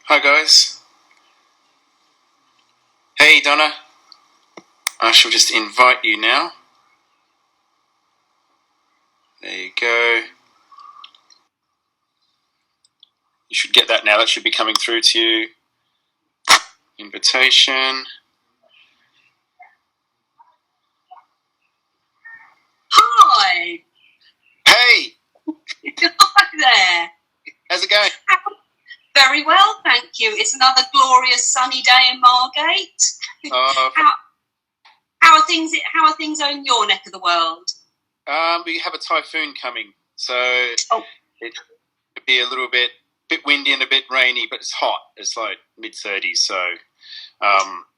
Hi guys. Hey Donna. I shall just invite you now. There you go. You should get that now. That should be coming through to you. Invitation. Hi. Hey. Hi there. How's it going? Very well, thank you. It's another glorious sunny day in Margate. How are things? How are things in your neck of the world? We have a typhoon coming, so it could be a little bit windy and a bit rainy, but it's hot. It's like mid-30s, so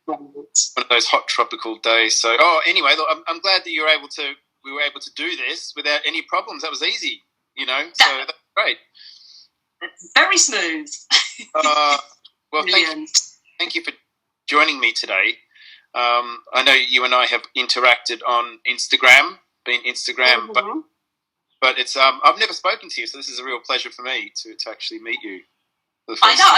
one of those hot tropical days. So, anyway, look, I'm glad that we were able to do this without any problems. That was easy, so that's great. Very smooth. Well, thank you for joining me today. I know you and I have interacted on Instagram, but it's I've never spoken to you, so this is a real pleasure for me to actually meet you. I know.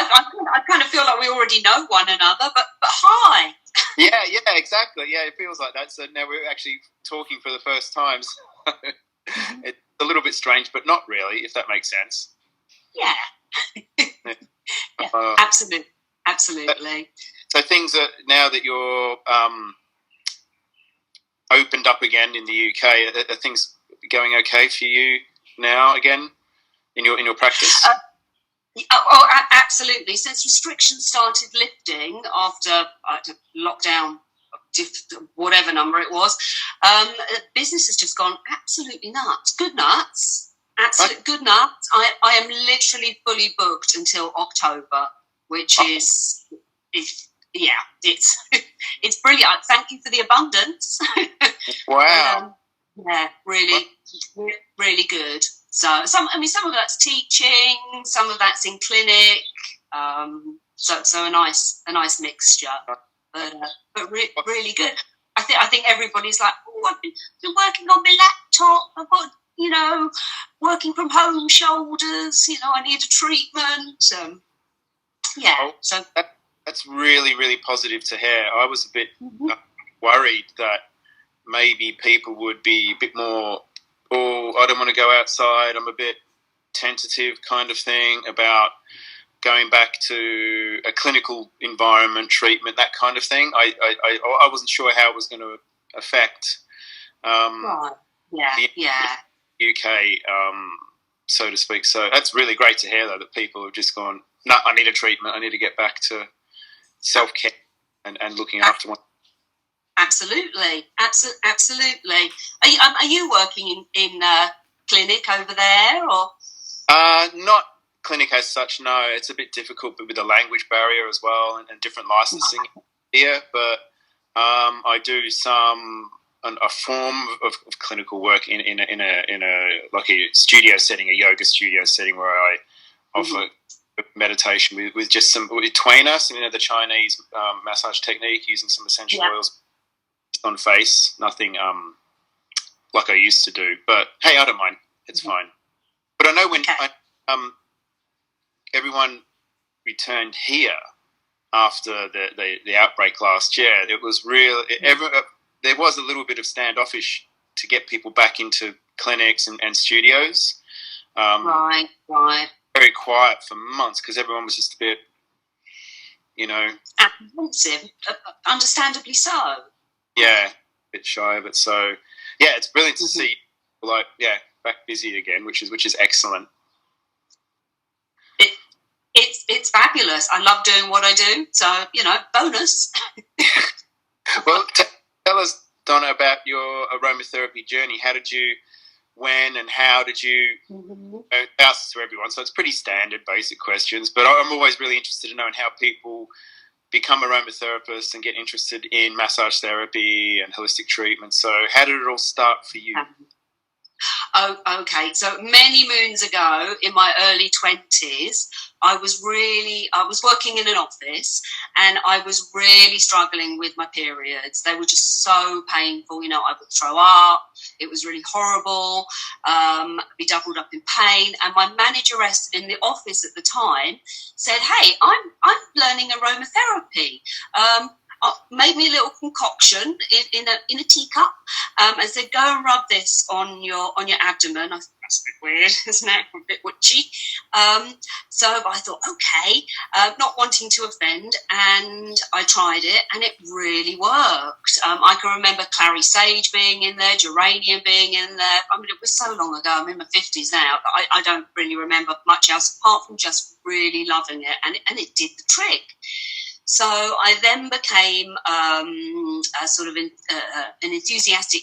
I kind of feel like we already know one another, but hi. Yeah, exactly. Yeah, it feels like that. So now we're actually talking for the first time. So it's a little bit strange, but not really, if that makes sense. Yeah. Yeah, absolutely. So things are, now that you're opened up again in the UK, are things going okay for you now again in your practice? Absolutely. Since restrictions started lifting after lockdown, whatever number it was, business has just gone absolutely nuts. Good nuts. Absolute good nuts. I am literally fully booked until October, which is it's it's brilliant. Thank you for the abundance. Wow. Yeah, really good. So some of that's teaching, some of that's in clinic. So a nice mixture, but really good. I think everybody's like, I've been working on my laptop. I've got working from home shoulders. I need a treatment. So that's really, really positive to hear. I was a bit worried that maybe people would be a bit more, I don't want to go outside, I'm a bit tentative kind of thing about going back to a clinical environment, treatment, that kind of thing. I wasn't sure how it was going to affect the UK, so to speak. So that's really great to hear, though, that people have just gone, no, I need a treatment, I need to get back to self-care and looking after one. Absolutely. Are you working in clinic over there, or? Not clinic as such. No, it's a bit difficult, but with the language barrier as well, and different licensing here. But I do a form of clinical work in a like a studio setting, a yoga studio setting, where I offer meditation with just with Tuina, the Chinese massage technique, using some essential oils on face. Nothing like I used to do, but hey, I don't mind. It's fine. But I know when everyone returned here after the outbreak last year, it was real. There was a little bit of standoffish to get people back into clinics and studios. Right. Very quiet for months because everyone was just a bit, apprehensive. Understandably so. Yeah, a bit shy of it. So, yeah, it's brilliant to see, back busy again, which is excellent. It's fabulous. I love doing what I do. So, bonus. Well, tell us, Donna, about your aromatherapy journey. When and how did you ask to everyone? So it's pretty standard, basic questions, but I'm always really interested to know how people become aromatherapists and get interested in massage therapy and holistic treatment. So how did it all start for you? Oh, okay. So many moons ago, in my early 20s, I was working in an office, and I was really struggling with my periods. They were just so painful. You know, I would throw up. It was really horrible. Be doubled up in pain. And my manageress in the office at the time said, "Hey, I'm learning aromatherapy." Made me a little concoction in a teacup, and said, "Go and rub this on your abdomen." I thought, that's a bit weird, isn't it? A bit witchy. So I thought, okay, not wanting to offend, and I tried it, and it really worked. I can remember clary sage being in there, geranium being in there. I mean, it was so long ago. I'm in my 50s now, but I don't really remember much else apart from just really loving it, and it did the trick. So I then became a sort of an enthusiastic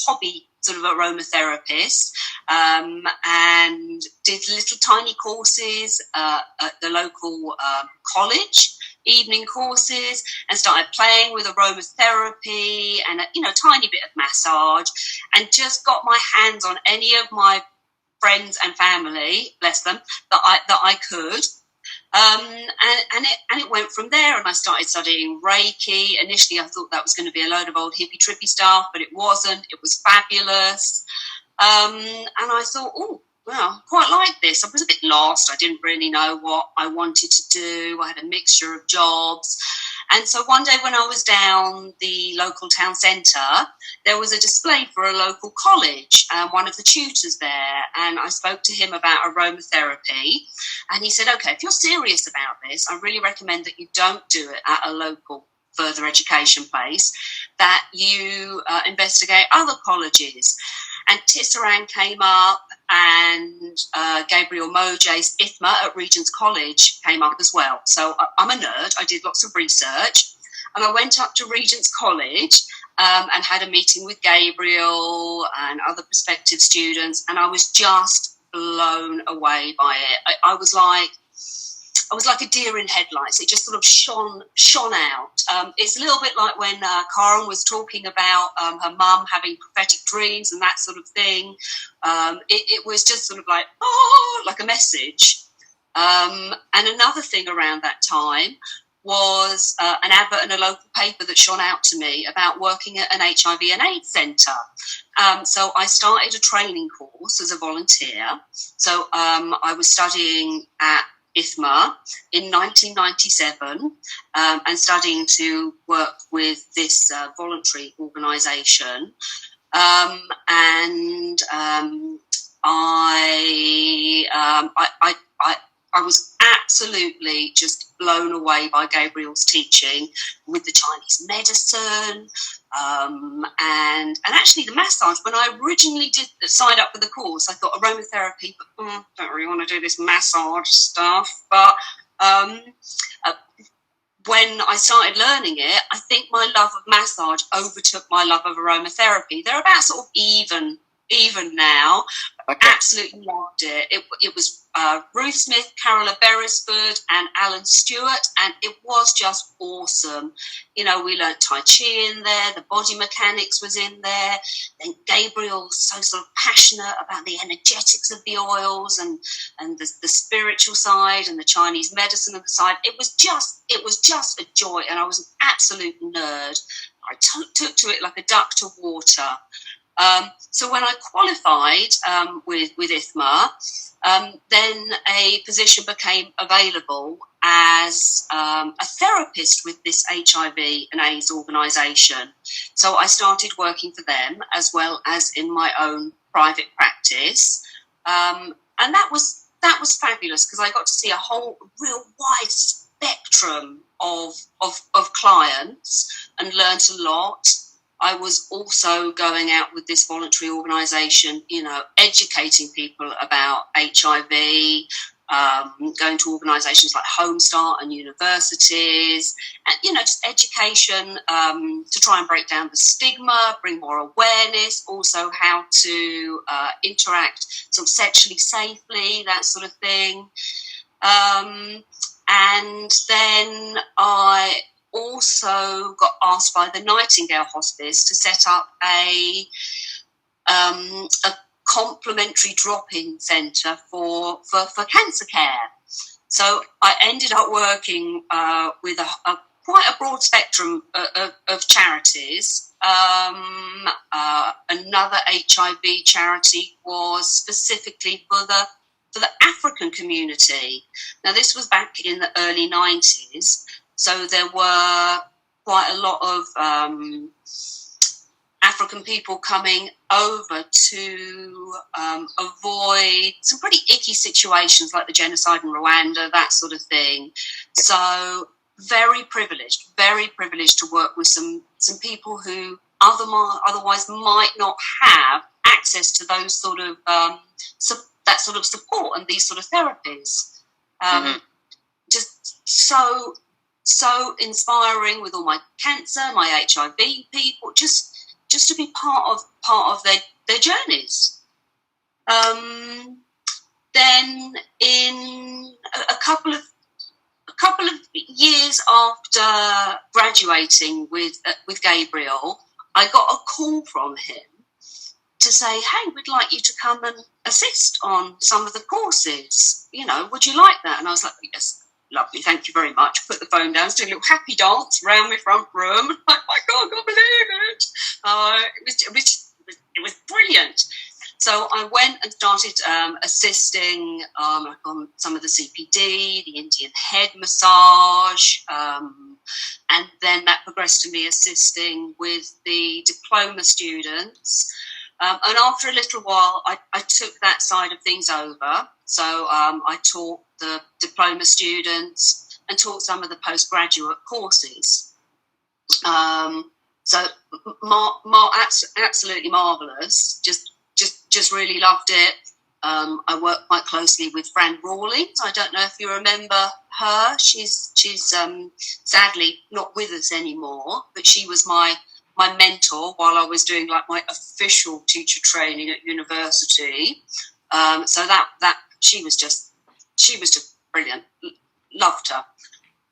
hobby sort of aromatherapist, and did little tiny courses at the local college, evening courses, and started playing with aromatherapy and a tiny bit of massage, and just got my hands on any of my friends and family, bless them, that I could. And it went from there, and I started studying Reiki. Initially, I thought that was going to be a load of old hippie trippy stuff, but it wasn't. It was fabulous. And I thought, oh, well, quite like this. I was a bit lost. I didn't really know what I wanted to do. I had a mixture of jobs. And so one day when I was down the local town centre, there was a display for a local college, one of the tutors there, and I spoke to him about aromatherapy, and he said, okay, if you're serious about this, I really recommend that you don't do it at a local further education place, that you investigate other colleges. And Tisserand came up, and Gabriel Mojay's IFPA at Regent's College came up as well. So I'm a nerd. I did lots of research, and I went up to Regent's College and had a meeting with Gabriel and other prospective students, and I was just blown away by it. I was like a deer in headlights. It just sort of shone out. It's a little bit like when Karen was talking about her mum having prophetic dreams and that sort of thing. It was just sort of like, oh, like a message. And another thing around that time was an advert in a local paper that shone out to me about working at an HIV and AIDS centre. So I started a training course as a volunteer. So I was studying at ITHMA in 1997 and studying to work with this voluntary organisation. I was absolutely just blown away by Gabriel's teaching with the Chinese medicine and actually the massage. When I originally signed up for the course, I thought aromatherapy, but don't really want to do this massage stuff. But when I started learning it, I think my love of massage overtook my love of aromatherapy. They're about sort of even now. Okay. Absolutely loved it. It was Ruth Smith, Carola Beresford and Alan Stewart, and it was just awesome. You know, we learnt Tai Chi in there, the body mechanics was in there, then Gabriel was so sort of passionate about the energetics of the oils and the spiritual side and the Chinese medicine side. It was just a joy, and I was an absolute nerd. I took to it like a duck to water. So when I qualified with ITHMA, then a position became available as a therapist with this HIV and AIDS organisation. So I started working for them as well as in my own private practice, and that was fabulous because I got to see a whole real wide spectrum of clients and learnt a lot. I was also going out with this voluntary organisation, you know, educating people about HIV, going to organisations like Home Start and universities, and, you know, just education to try and break down the stigma, bring more awareness, also how to interact sort of sexually safely, that sort of thing. And then I also got asked by the Nightingale Hospice to set up a complementary drop-in centre for cancer care. So I ended up working with a quite a broad spectrum of charities. Another HIV charity was specifically for the African community. Now, this was back in the early 90s, so there were quite a lot of African people coming over to avoid some pretty icky situations like the genocide in Rwanda, that sort of thing. So very privileged to work with some people who otherwise might not have access to those sort of that sort of support and these sort of therapies. Just so inspiring with all my cancer, my HIV people, just to be part of their journeys. Then in a couple of years after graduating with Gabriel, I got a call from him to say, hey, we'd like you to come and assist on some of the courses. Would you like that? And I was like, yes, lovely, thank you very much. Put the phone down, doing a little happy dance around my front room. Like, my God, I can't believe it. It was brilliant. So I went and started assisting on some of the CPD, the Indian head massage, and then that progressed to me assisting with the diploma students. And after a little while, I took that side of things over. So I taught the diploma students and taught some of the postgraduate courses. So absolutely marvellous. Just really loved it. I worked quite closely with Fran Rawlings. I don't know if you remember her. She's sadly not with us anymore, but she was my mentor while I was doing like my official teacher training at university. So that she was just brilliant. Loved her.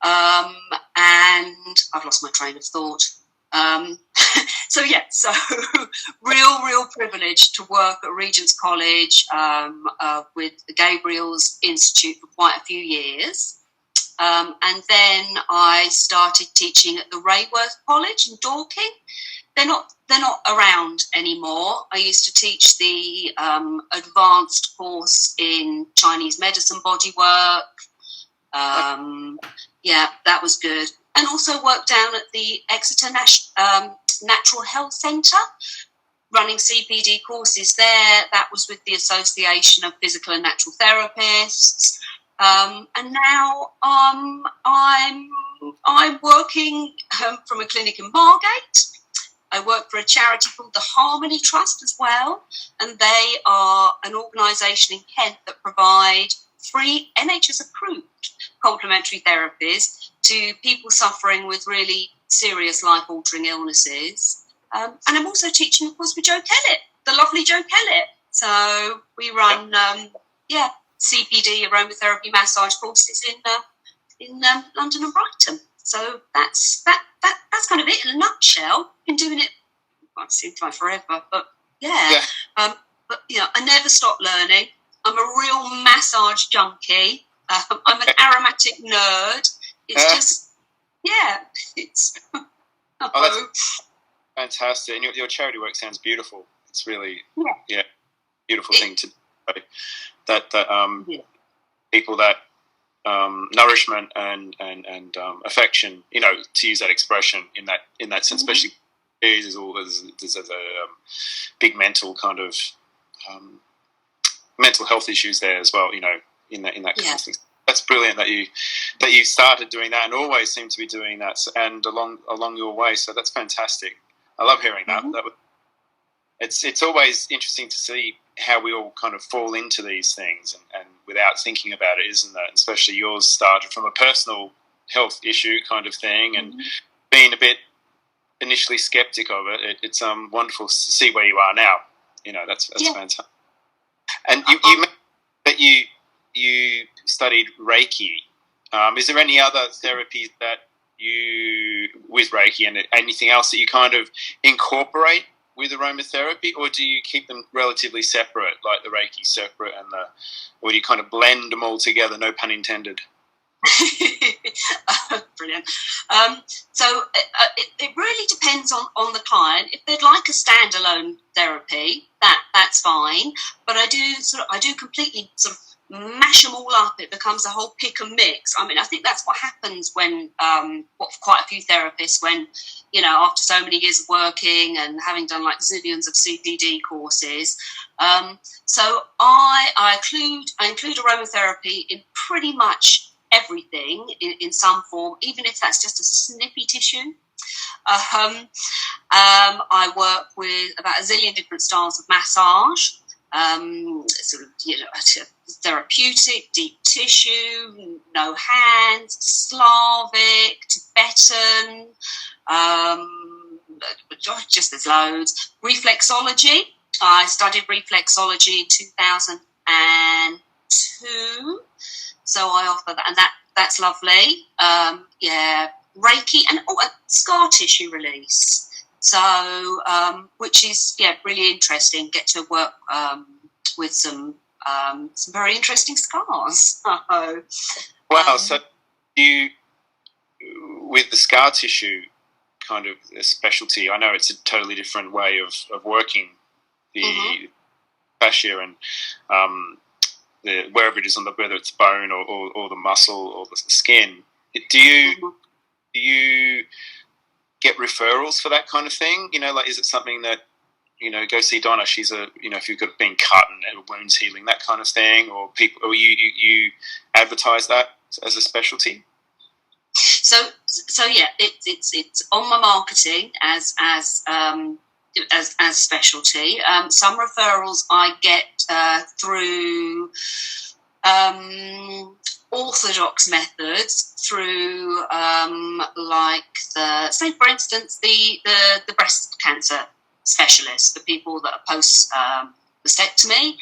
And I've lost my train of thought. So real privilege to work at Regent's College with Gabriel's Institute for quite a few years. And then I started teaching at the Rayworth College in Dorking. They're not around anymore. I used to teach the advanced course in Chinese medicine bodywork. That was good. And also worked down at the Exeter Natural Health Centre, running CPD courses there. That was with the Association of Physical and Natural Therapists. And now I'm working from a clinic in Margate. I work for a charity called the Harmony Trust as well, and they are an organisation in Kent that provide free NHS-approved complementary therapies to people suffering with really serious life-altering illnesses. And I'm also teaching, of course, with Jo Kellett, the lovely Jo Kellett. So we run, CPD, aromatherapy massage courses in London and Brighton. So that's kind of it in a nutshell. Been doing it, it seems like forever, but yeah. But I never stop learning. I'm a real massage junkie. I'm an aromatic nerd. It's it's. Oh, that's fantastic! And your charity work sounds beautiful. It's really beautiful thing to do. That people that nourishment and affection, to use that expression in that sense, especially there's a big mental kind of mental health issues there as well. In that kind of thing. That's brilliant that you started doing that and always seem to be doing that and along your way. So that's fantastic. I love hearing that. It's always interesting to see how we all kind of fall into these things and without thinking about it, isn't it? Especially yours started from a personal health issue kind of thing and being a bit initially skeptic of it. It's wonderful to see where you are now. That's fantastic. And you mentioned that you studied Reiki. Is there any other therapies that you, with Reiki and anything else that you kind of incorporate with aromatherapy, or do you keep them relatively separate, like the Reiki separate or do you kind of blend them all together? No pun intended. Brilliant. So it really depends on the client. If they'd like a standalone therapy, that's fine. But I do completely sort of mash them all up. It becomes a whole pick and mix. I mean, I think that's what happens when quite a few therapists, when after so many years of working and having done like zillions of CPD courses. So I include aromatherapy in pretty much everything in some form, even if that's just a snippy tissue. I work with about a zillion different styles of massage, sort of therapeutic, deep tissue, no hands, Slavic, Tibetan, just there's loads. Reflexology. I studied reflexology in 2002. So I offer that, and that's lovely. Reiki and scar tissue release. So, which is really interesting. Get to work with some very interesting scars. Wow. So you, with the scar tissue kind of a specialty, I know it's a totally different way of working the fascia and wherever it is whether it's bone or the muscle or the skin. Do you get referrals for that kind of thing? Like, is it something that, go see Donna, she's if you've got been cut and wounds healing, that kind of thing, or people, or you advertise that as a specialty? So yeah, it's on my marketing as specialty. Some referrals I get through orthodox methods, through say for instance the breast cancer specialist, the people that are post mastectomy,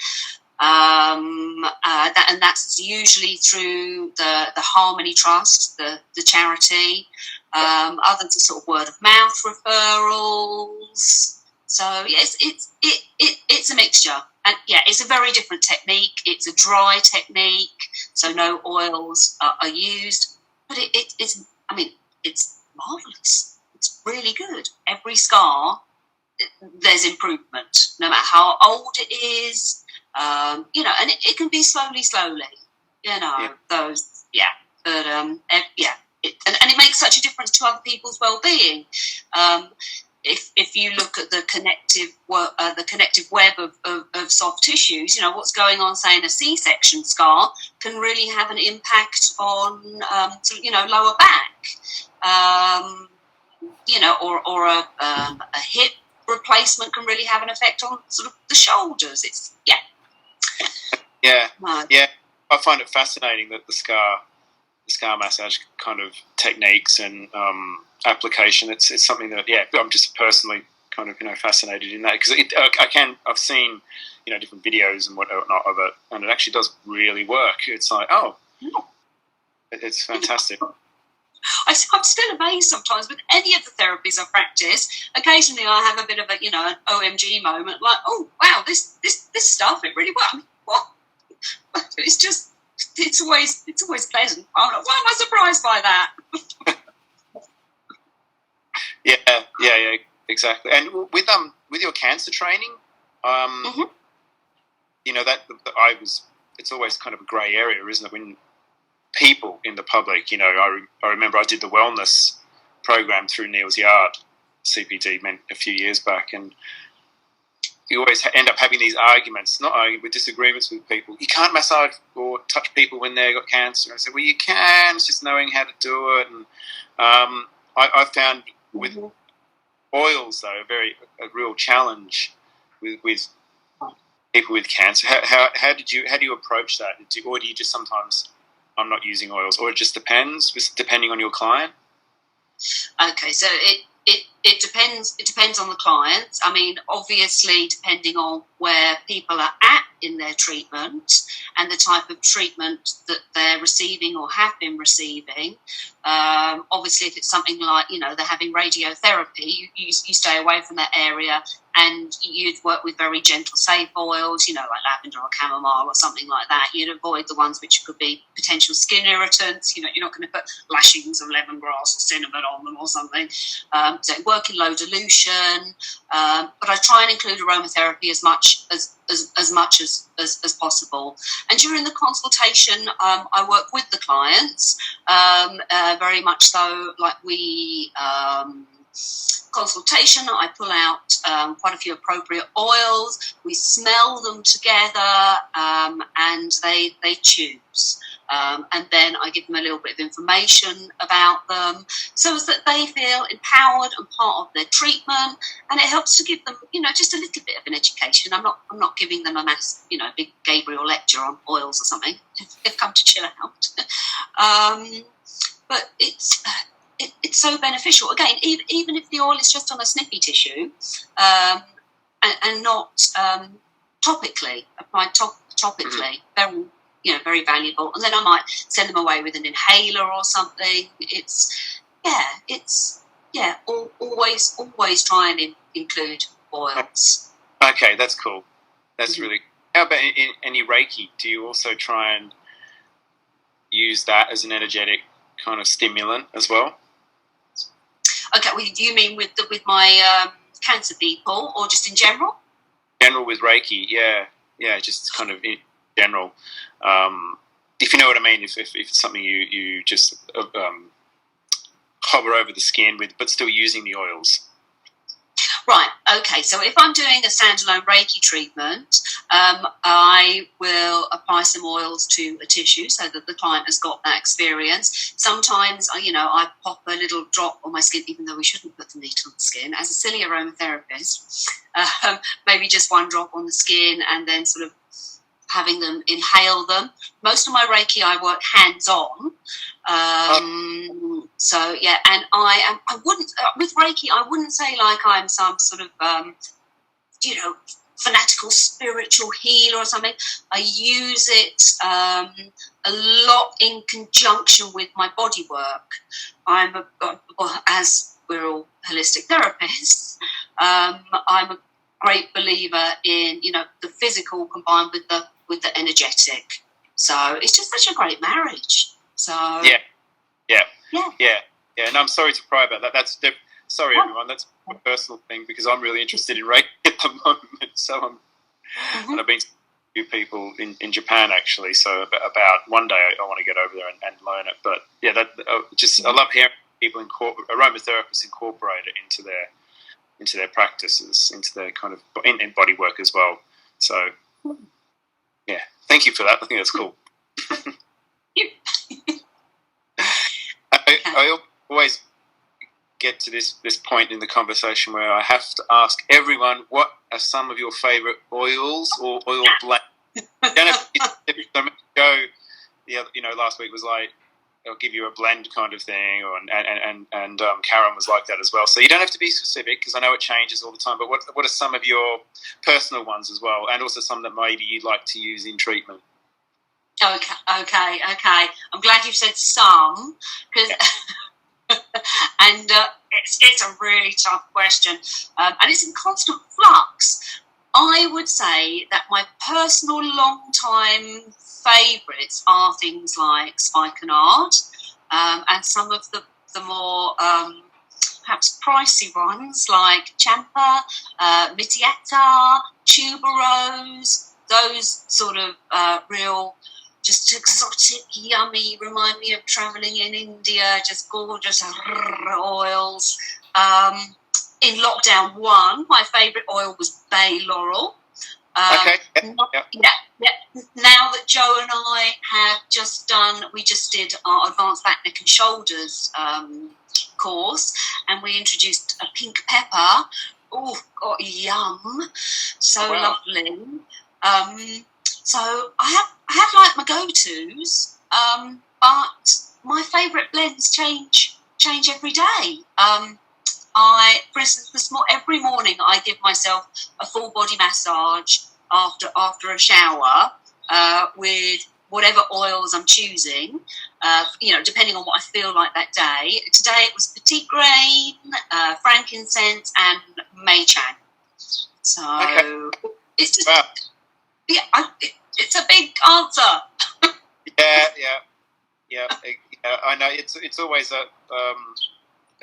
and that's usually through the Harmony Trust, the charity. Others are sort of word of mouth referrals. So yes, it's a mixture, and it's a very different technique. It's a dry technique, so no oils are used. But it's marvelous. It's really good. Every scar, there's improvement, no matter how old it is. And it can be slowly. And it makes such a difference to other people's well-being. If you look at the connective web of soft tissues, what's going on, say, in a C-section scar can really have an impact on lower back, or a hip replacement can really have an effect on sort of the shoulders. I find it fascinating that the scar massage kind of technies and application. It's something that I'm just personally kind of fascinated in that, because I've seen different videos and whatnot of it, and it actually does really work. It's like it's fantastic. I'm still amazed sometimes with any of the therapies I practice. Occasionally I have a bit of an OMG moment, like, oh wow, this stuff, it really works. I mean, what? It's always pleasant. I'm like, why am I surprised by that? Yeah, exactly. And with your cancer training, it's always kind of a grey area, isn't it? When people in the public, I remember I did the wellness program through Neil's Yard, CPD, a few years back, and you always end up having these with disagreements with people. You can't massage or touch people when they've got cancer. I said, well, you can. It's just knowing how to do it. And I found with oils, though, a real challenge with people with cancer. How do you approach that? Or do you just sometimes, I'm not using oils, or it just depends, depending on your client? Okay, so it depends. It depends on the client. I mean, obviously, depending on where people are at in their treatment and the type of treatment that they're receiving or have been receiving. Obviously, if it's something like, they're having radiotherapy, you stay away from that area, and you'd work with very gentle, safe oils, like lavender or chamomile or something like that. You'd avoid the ones which could be potential skin irritants. You're not going to put lashings of lemongrass or cinnamon on them or something. So work in low dilution. But I try and include aromatherapy as much as possible. And during the consultation, I work with the clients, very much so. Like we consultation, I pull out quite a few appropriate oils. We smell them together, and they choose. And then I give them a little bit of information about them, so as that they feel empowered and part of their treatment. And it helps to give them, just a little bit of an education. I'm not giving them a mass, big Gabriel lecture on oils or something. They've come to chill out. But it's so beneficial. Again, even if the oil is just on a snippy tissue, and not topically, applied topically, very valuable. And then I might send them away with an inhaler or something. Always try and include oils. Okay, that's cool. That's really. How about in any Reiki? Do you also try and use that as an energetic kind of stimulant as well? Okay, well, do you mean with my cancer people, or just in general? General with Reiki, yeah, just kind of in general. If you know what I mean, if it's something you just hover over the skin with, but still using the oils. Right, okay, so if I'm doing a standalone Reiki treatment, I will apply some oils to a tissue so that the client has got that experience. Sometimes, I pop a little drop on my skin, even though we shouldn't put the needle on the skin. As a silly aromatherapist, maybe just one drop on the skin and then sort of having them inhale them. Most of my Reiki, I work hands-on. So, yeah, and I wouldn't, with Reiki, I wouldn't say like I'm some sort of, fanatical spiritual healer or something. I use it a lot in conjunction with my body work. As we're all holistic therapists, I'm a great believer in, the physical combined with the energetic. So it's just such a great marriage. So yeah. And I'm sorry to pry about that. Sorry, everyone. That's a personal thing because I'm really interested in Reiki at the moment. So and I've been to a few people in Japan actually. So about one day I want to get over there and learn it. But yeah, I love hearing people aromatherapists incorporate it into their practices, into their kind of in body work as well. So yeah, thank you for that. I think that's cool. I always get to this point in the conversation where I have to ask everyone, what are some of your favourite oils or oil blends? Last week was like, I'll give you a blend kind of thing, and Karen was like that as well. So you don't have to be specific because I know it changes all the time. But what are some of your personal ones as well, and also some that maybe you'd like to use in treatment? Okay. I'm glad you've said some, because and it's a really tough question, and it's in constant flux. I would say that my personal long-time favourites are things like spikenard, and some of the more perhaps pricey ones like champa, mitietta, tuberose, those sort of real just exotic, yummy, remind me of travelling in India, just gorgeous oils. In lockdown 1, my favourite oil was bay laurel. Okay. Now that Joe and I have we just did our advanced back, neck and shoulders course, and we introduced a pink pepper. Oh, God, yum. So lovely. So I have like my go-tos, but my favourite blends change every day. For instance, every morning I give myself a full body massage after a shower with whatever oils I'm choosing, depending on what I feel like that day. Today it was petite grain, frankincense, and Mei-Chang. So it's just, it's a big answer. Yeah. I know it's always a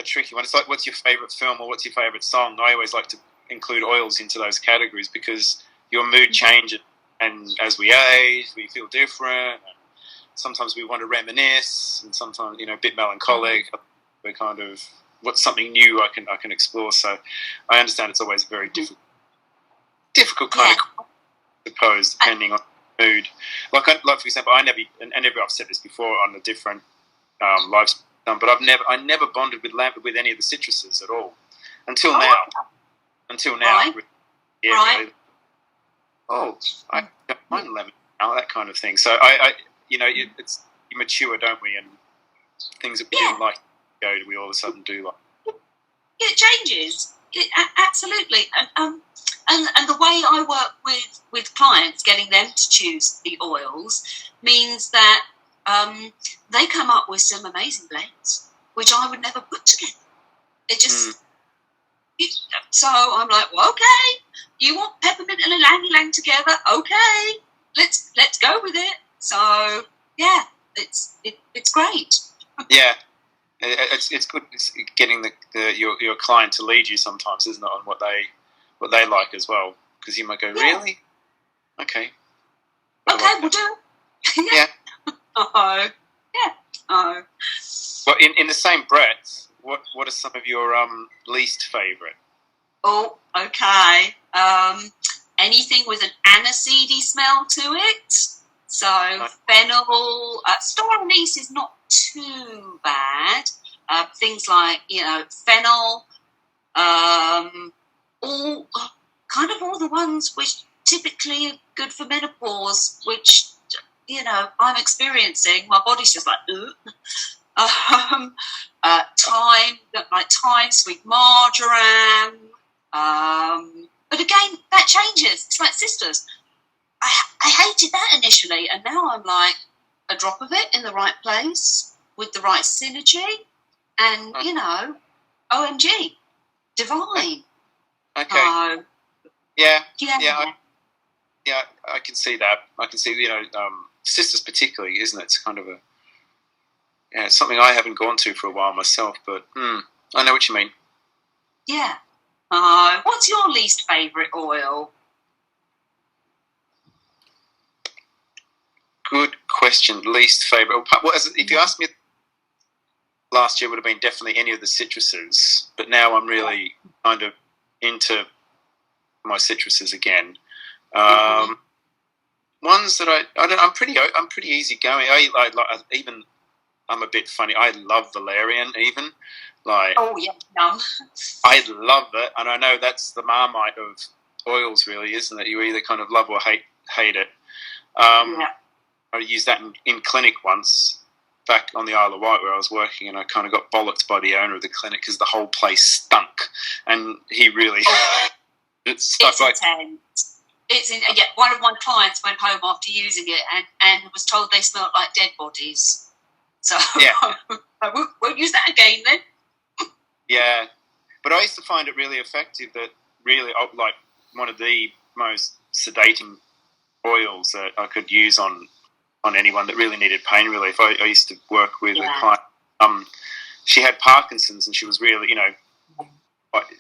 tricky one. It's like, what's your favourite film or what's your favourite song? I always like to include oils into those categories because your mood changes, and as we age, we feel different. Sometimes we want to reminisce, and sometimes a bit melancholic. We're kind of, what's something new I can explore. So I understand it's always a very difficult kind of, I suppose, depending on mood. Like for example, I've said this before on a different lifestyle, but I never bonded with any of the citruses at all until now. Right. Really. Oh, I don't mind lemon now, that kind of thing. So it's you mature, don't we? And things that we didn't like we all of a sudden do like. It changes. Absolutely. And the way I work with clients, getting them to choose the oils, means that they come up with some amazing blends, which I would never put together. It just... So I'm like, well, okay, you want peppermint and ylang-ylang together? Okay, let's go with it. So yeah, it's great. Yeah, it's good. It's getting your client to lead you sometimes, isn't it, on what they like as well? Because you might go, really? Okay. Okay, we'll do it. Yeah. Oh, yeah. Oh. Well, in the same breath, what are some of your least favourite? Oh, okay. Anything with an aniseedy smell to it. So fennel, star anise is not too bad. Things like fennel, all the ones which typically are good for menopause, which I'm experiencing. My body's just like, thyme, sweet marjoram. But again, that changes. It's like sisters. I hated that initially, and now I'm like a drop of it in the right place with the right synergy, and OMG, divine. Okay. Yeah. I can see that. I can see sisters particularly, isn't it? It's kind of it's something I haven't gone to for a while myself, but I know what you mean. Yeah. What's your least favourite oil? Good question. Least favourite. If you asked me last year, it would have been definitely any of the citruses, but now I'm really kind of into my citruses again. Ones that I'm pretty easygoing. I'm a bit funny. I love valerian even. I love it, and I know that's the Marmite of oils, really, isn't it? You either kind of love or hate it. I used that in clinic once, back on the Isle of Wight where I was working, and I kind of got bollocked by the owner of the clinic because the whole place stunk, and he really... It's intense. One of my clients went home after using it and was told they smelled like dead bodies. So I won't use that again then. Yeah, but I used to find it really effective. That really, like, one of the most sedating oils that I could use on anyone that really needed pain relief. I used to work with a client. She had Parkinson's, and she was really,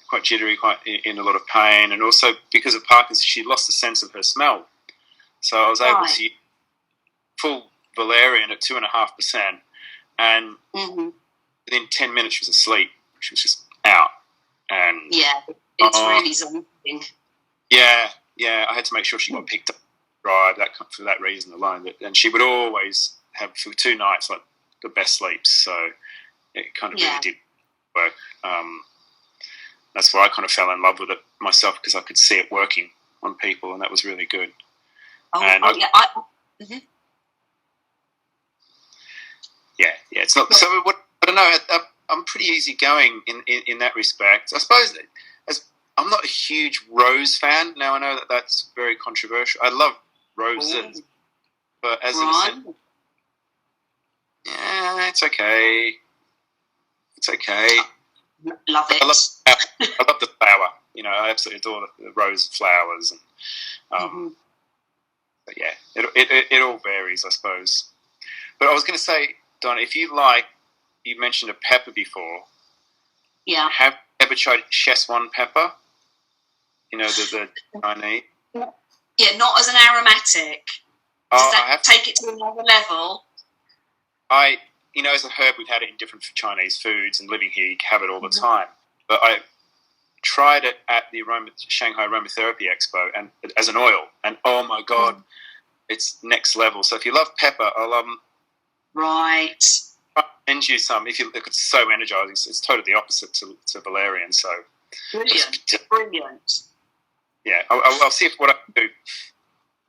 quite jittery, quite in a lot of pain, and also because of Parkinson's, she lost the sense of her smell. So I was able to use full valerian at 2.5%, and within 10 minutes she was asleep. She was just out, and it's really something. Yeah, I had to make sure she got picked up, for that reason alone. And she would always have for 2 nights like the best sleeps. So it kind of really did work. That's why I kind of fell in love with it myself, because I could see it working on people, and that was really good. It's not. So I don't know. I'm pretty easygoing in that respect. I suppose I'm not a huge rose fan. Now, I know that that's very controversial. I love roses, but as an yeah, it's okay. It's okay. Love it. I love the flower. You know, I absolutely adore the rose flowers, and but yeah, it all varies, I suppose. But I was going to say, Donna, if you mentioned a pepper before. Yeah. Have you ever tried Szechuan pepper? You know, the Chinese. Yeah, not as an aromatic. Does that take it to another level? You know, as a herb, we've had it in different Chinese foods, and living here, you have it all the time. But I tried it at the Shanghai Aromatherapy Expo, and as an oil, and oh my God, it's next level. So if you love pepper, I'll right. send you some. If you look, it's so energizing. It's totally opposite to valerian. So brilliant. Yeah, I'll see what I can do.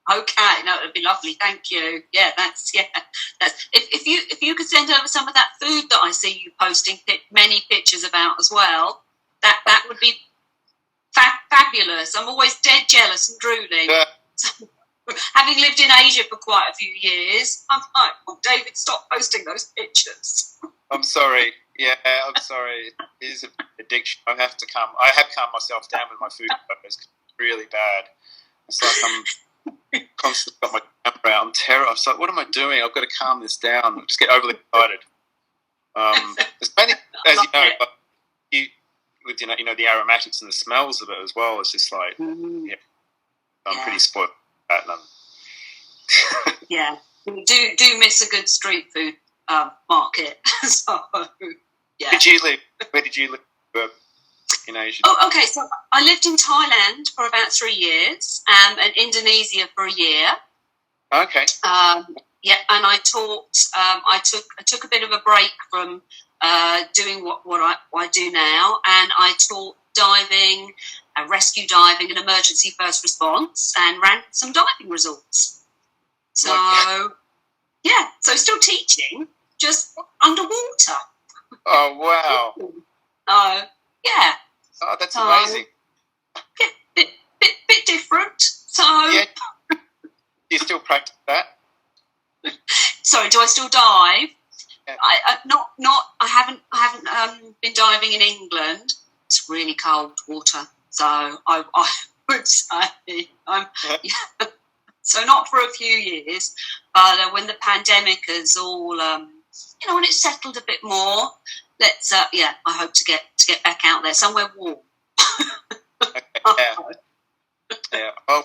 Okay, no, it'd be lovely. Thank you. Yeah, that's if you could send over some of that food that I see you posting many pictures about as well. That would be fabulous. I'm always dead jealous and drooling. Having lived in Asia for quite a few years, I'm like, oh, David, stop posting those pictures. I'm sorry. Yeah, I'm sorry. It is an addiction. I have calmed myself down with my food photos. It's really bad. It's like I'm constantly got my camera out. I'm terrified. I'm like, what am I doing? I've got to calm this down. I just get overly excited. It's mainly, as you know, with you know the aromatics and the smells of it as well. It's just like, I'm pretty spoiled. Yeah, do miss a good street food market. So, yeah. Where did you live in Asia? Oh, okay. So I lived in Thailand for about 3 years, and Indonesia for a year. Okay. Yeah, and I taught. I took a bit of a break from doing what I do now, and I taught diving, rescue diving, and emergency first response, and ran some diving resorts. So, yeah, so still teaching, just underwater. Oh, wow. Yeah. Oh, that's amazing. Bit different. So, yeah. Do you still practice that? Sorry, do I still dive? Yeah. I haven't been diving in England. It's really cold water, so I would say so not for a few years, but when the pandemic is all when it's settled a bit more, let's I hope to get back out there somewhere warm. Yeah. Oh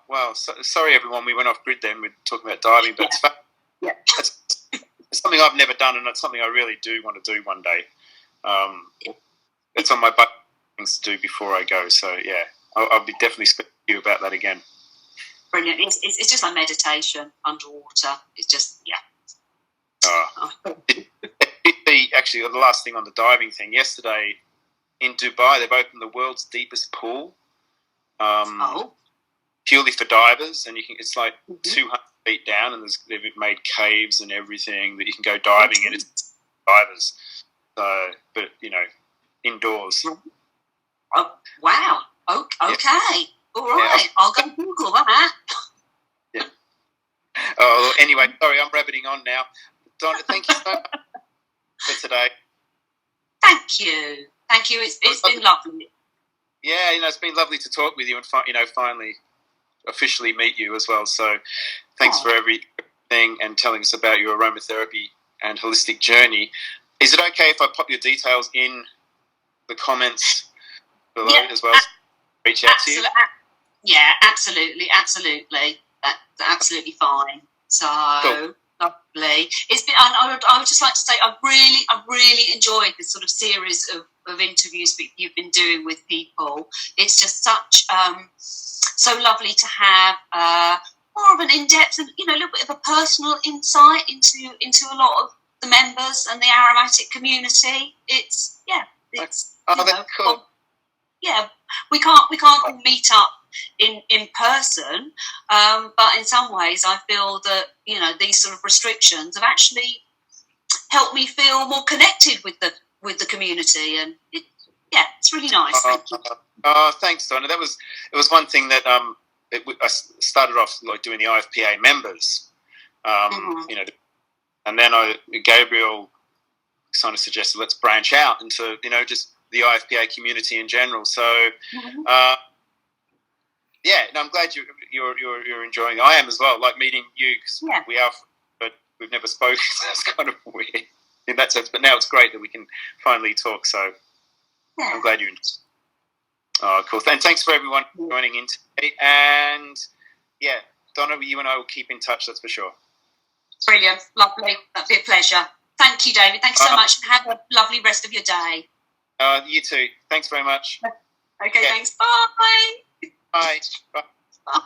wow. So, sorry everyone, we went off grid then. We're talking about diving, but it's something I've never done, and it's something I really do want to do one day. It's on my bucket things to do before I go. So yeah, I'll be definitely speaking to you about that again. Brilliant. It's just like meditation underwater. It's just Actually, the last thing on the diving thing. Yesterday in Dubai, they've opened the world's deepest pool. Purely for divers, and it's like 200 feet down, and they've made caves and everything that you can go diving in. It's divers, but indoors. Oh, wow. Okay. All right. Yeah, I'll go Google that. Yeah. Oh, anyway, sorry, I'm rabbiting on now. Donna, thank you so much for today. Thank you. It's been lovely. Yeah, it's been lovely to talk with you and finally officially meet you as well. So thanks for everything and telling us about your aromatherapy and holistic journey. Is it okay if I pop your details in the comments below as well? Reach out to you? Yeah, absolutely. That's absolutely fine. So cool. Lovely. It's been. I would just like to say I really enjoyed this sort of series of interviews that you've been doing with people. It's just such so lovely to have more of an in-depth and a little bit of a personal insight into a lot of the members and the aromatic community. It's that's cool. Yeah, we can't all meet up in person, but in some ways I feel that these sort of restrictions have actually helped me feel more connected with the community, and Yeah, it's really nice. Thank you. Thanks, Donna. It was one thing that I started off like doing the IFPA members, you know, and then Gabriel kind of suggested let's branch out into, you know, just the IFPA community in general. So, yeah, and I'm glad you're enjoying it. I am as well. Like meeting you because we are, but we've never spoken. So that's kind of weird in that sense. But now it's great that we can finally talk. So I'm glad you enjoyed. Oh, cool. And thanks for everyone joining in today. And yeah, Donna, you and I will keep in touch. That's for sure. Brilliant, lovely. That'd be a pleasure. Thank you, David. Thanks so much. Have a lovely rest of your day. You too. Thanks very much. Okay, thanks. Bye. Bye. Bye. Bye.